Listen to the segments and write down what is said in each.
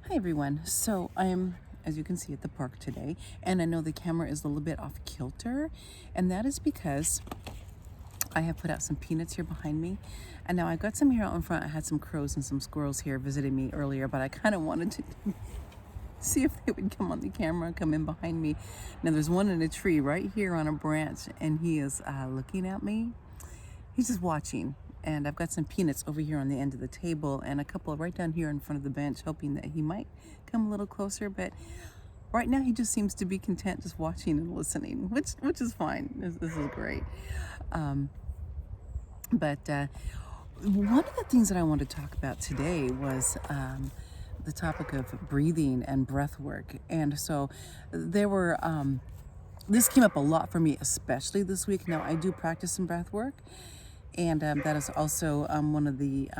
Hi everyone. So I'm, as you can see, at the park today, and I know the camera is a little bit off kilter, and that is because I have put out some peanuts here behind me, and now I've got some here out in front. I had some crows and some squirrels here visiting me earlier, but I kind of wanted to see if they would come on the camera, come in behind me. Now there's one in a tree right here on a branch, and he is looking at me. He's just watching. And I've got some peanuts over here on the end of the table and a couple right down here in front of the bench, hoping that he might come a little closer. But right now he just seems to be content just watching and listening, which is fine. This is great. But one of the things that I wanted to talk about today was the topic of breathing and breath work. And so there were, this came up a lot for me, especially this week. Now I do practice some breath work, and that is also one of the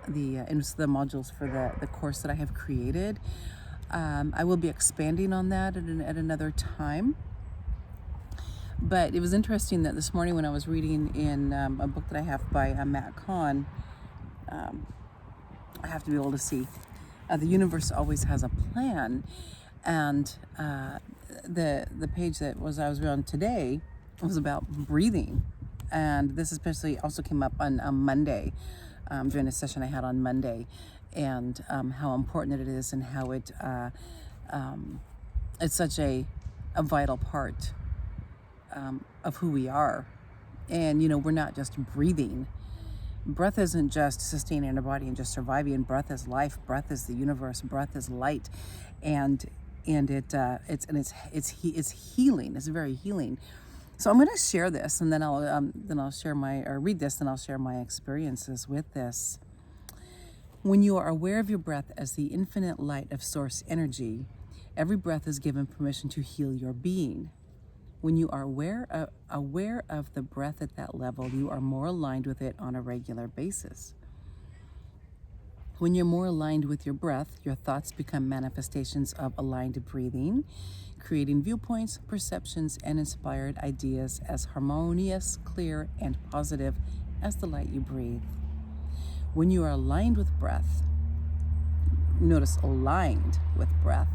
modules for the course that I have created. I will be expanding on that at another time. But it was interesting that this morning when I was reading in a book that I have by Matt Kahn, I have to be able to see the universe always has a plan, and the page that I was on today was about breathing. And this especially also came up on Monday, during a session I had on Monday, and how important it is and how it's such a vital part of who we are. And, we're not just breathing. Breath isn't just sustaining our body and just surviving. Breath is life. Breath is the universe. Breath is light, and it's healing. It's very healing. So I'm going to share this, and then I'll share read this, and I'll share my experiences with this. When you are aware of your breath as the infinite light of source energy, every breath is given permission to heal your being. When you are aware of the breath at that level, you are more aligned with it on a regular basis. When you're more aligned with your breath, your thoughts become manifestations of aligned breathing, creating viewpoints, perceptions, and inspired ideas as harmonious, clear, and positive as the light you breathe. When you are aligned with breath, notice aligned with breath,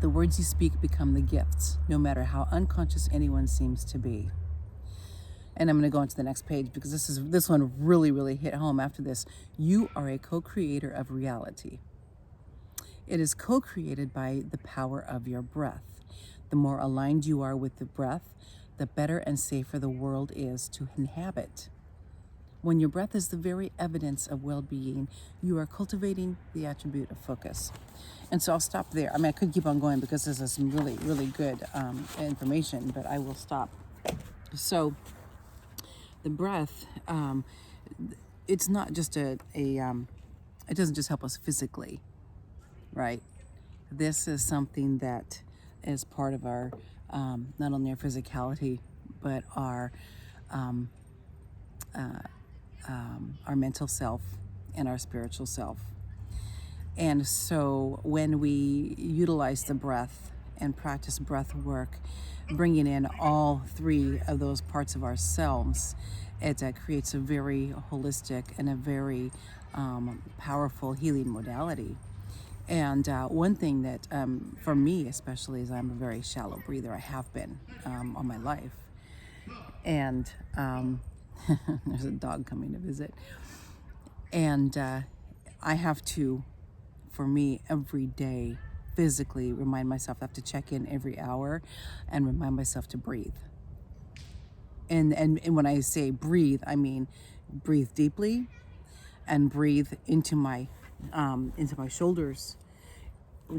the words you speak become the gifts, no matter how unconscious anyone seems to be. And I'm going to go into the next page because this one really, really hit home after this. You are a co-creator of reality. It is co-created by the power of your breath. The more aligned you are with the breath, the better and safer the world is to inhabit. When your breath is the very evidence of well-being, you are cultivating the attribute of focus. And so I'll stop there. I mean, I could keep on going because this is some really, really good information, but I will stop. So the breath, it's not just it doesn't just help us physically, right? This is something that is part of our, not only our physicality, but our mental self and our spiritual self. And so when we utilize the breath and practice breath work, bringing in all three of those parts of ourselves, it creates a very holistic and a very powerful healing modality. And one thing that, for me especially, is I'm a very shallow breather. I have been all my life. And there's a dog coming to visit. And I have to, for me, every day, physically remind myself, I have to check in every hour and remind myself to breathe. And when I say breathe, I mean breathe deeply and breathe into my shoulders,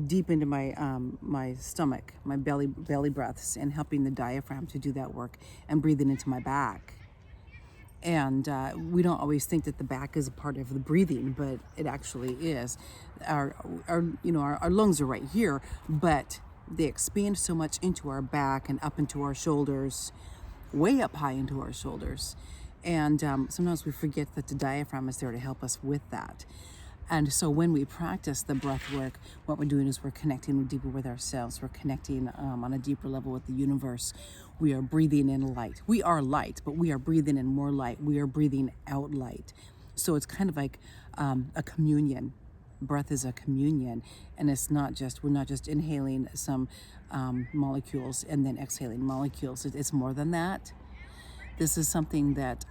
deep into my stomach, my belly breaths, and helping the diaphragm to do that work, and breathing into my back. And we don't always think that the back is a part of the breathing, but it actually is. Our lungs are right here, but they expand so much into our back and up into our shoulders, way up high into our shoulders. And sometimes we forget that the diaphragm is there to help us with that. And so when we practice the breath work, what we're doing is we're connecting deeper with ourselves. We're connecting on a deeper level with the universe. We are breathing in light. We are light, but we are breathing in more light. We are breathing out light. So it's kind of like a communion. breath is a communion, and we're not just inhaling some molecules and then exhaling molecules. It's more than that. This is something that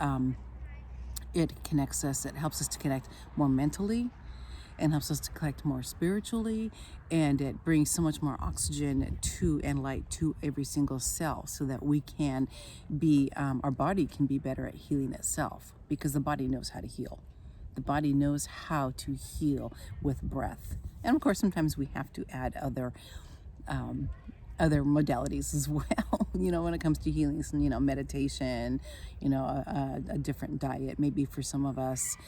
it connects us. It helps us to connect more mentally, and helps us to connect more spiritually, and it brings so much more oxygen to and light to every single cell, so that we can be our body can be better at healing itself, because the body knows how to heal. The body knows how to heal with breath. And of course, sometimes we have to add other modalities as well, when it comes to healing, meditation, a different diet, maybe for some of us.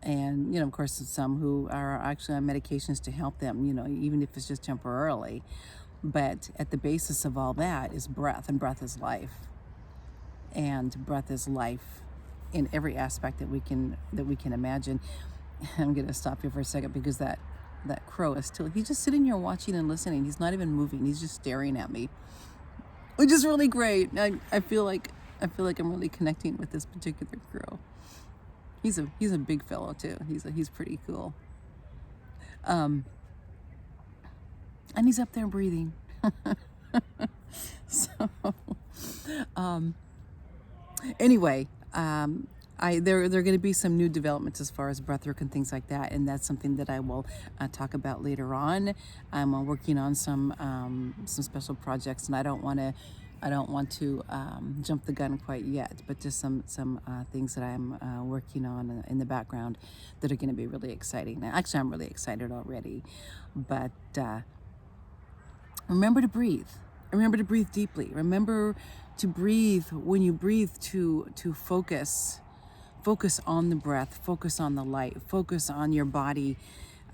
And, of course, some who are actually on medications to help them, even if it's just temporarily. But at the basis of all that is breath, and breath is life. And breath is life in every aspect that we can imagine. I'm going to stop here for a second, because that crow is he's just sitting here watching and listening. He's not even moving. He's just staring at me, which is really great. I feel like I'm really connecting with this particular crow. He's a big fellow too. He's pretty cool. And he's up there breathing. So, anyway, there are going to be some new developments as far as breathwork and things like that, and that's something that I will talk about later on. I'm working on some special projects, and I don't want to jump the gun quite yet, but just some things that I'm working on in the background that are going to be really exciting. Actually, I'm really excited already. But remember to breathe. Remember to breathe deeply. Remember to breathe when you breathe to focus. Focus on the breath. Focus on the light. Focus on your body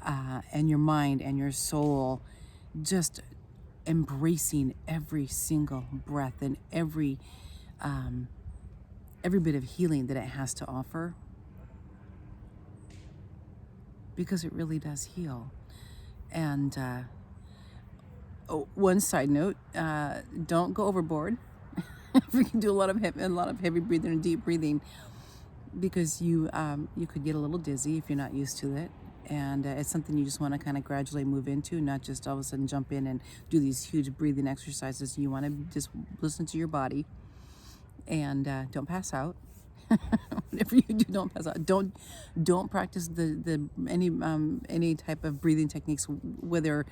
and your mind and your soul. Just embracing every single breath and every bit of healing that it has to offer, because it really does heal. And one side note: don't go overboard. If you can do a lot of heavy breathing and deep breathing, because you could get a little dizzy if you're not used to it. And it's something you just want to kind of gradually move into, not just all of a sudden jump in and do these huge breathing exercises. You want to just listen to your body, and don't pass out. Whatever you do, don't pass out. Don't practice any type of breathing techniques, whether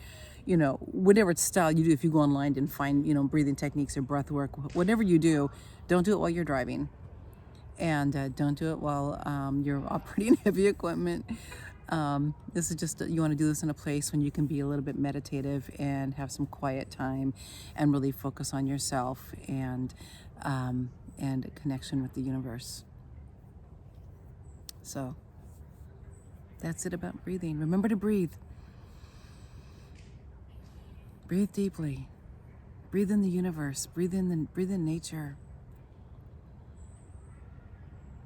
whatever style you do. If you go online and find breathing techniques or breath work, whatever you do, don't do it while you're driving, and don't do it while you're operating heavy equipment. This is just, you want to do this in a place when you can be a little bit meditative and have some quiet time and really focus on yourself and connection with the universe. So that's it about breathing. Remember to breathe. Breathe deeply. Breathe in the universe. Breathe in nature.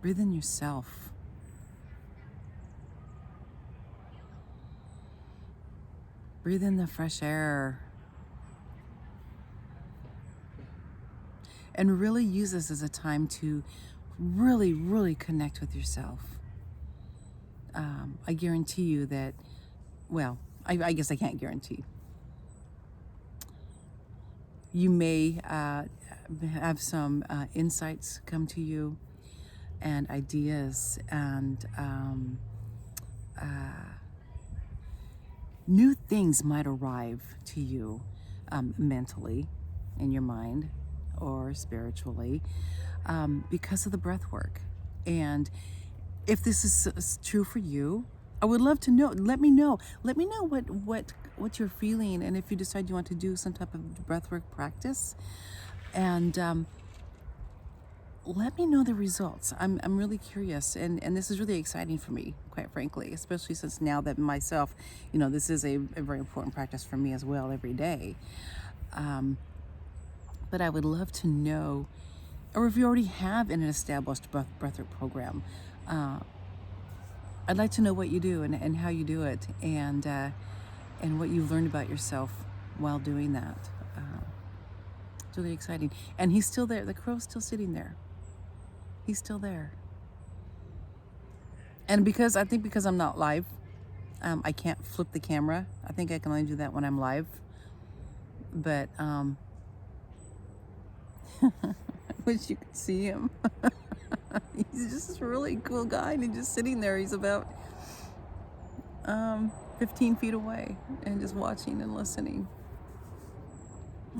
Breathe in yourself. Breathe in the fresh air. And really use this as a time to really, really connect with yourself. I guarantee you that, well, I guess I can't guarantee. You may have some insights come to you, and ideas, and new things might arrive to you mentally, in your mind, or spiritually, because of the breath work. And if this is true for you, I would love to know. Let me know what you're feeling, and if you decide you want to do some type of breathwork practice, and let me know the results. I'm really curious, and this is really exciting for me, quite frankly, especially since now that myself, this is a very important practice for me as well every day. But I would love to know, or if you already have an established breathwork program, I'd like to know what you do and how you do it, and what you've learned about yourself while doing that. It's really exciting. And he's still there. The crow's still sitting there. He's still there. And because I'm not live, I can't flip the camera. I think I can only do that when I'm live. But I wish you could see him. He's just a really cool guy, and he's just sitting there. He's about 15 feet away and just watching and listening.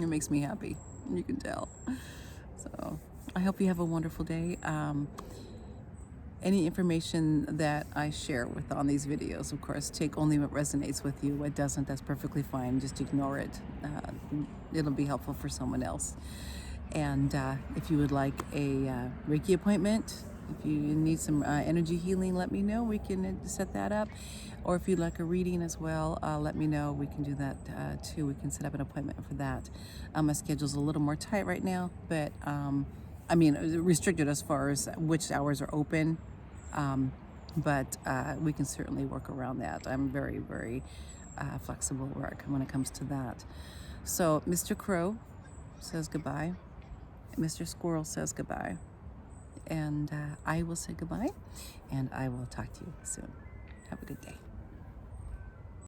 It makes me happy, you can tell. So I hope you have a wonderful day. Any information that I share on these videos, of course, take only what resonates with you. What doesn't, that's perfectly fine. Just ignore it. It'll be helpful for someone else. And if you would like a Reiki appointment, if you need some energy healing, let me know. We can set that up. Or if you'd like a reading as well, let me know. We can do that too. We can set up an appointment for that. My schedule's a little more tight right now, but I mean, restricted as far as which hours are open. But we can certainly work around that. I'm very, very flexible when it comes to that. So Mr. Crow says goodbye. Mr. Squirrel says goodbye. And I will say goodbye, and I will talk to you soon. Have a good day.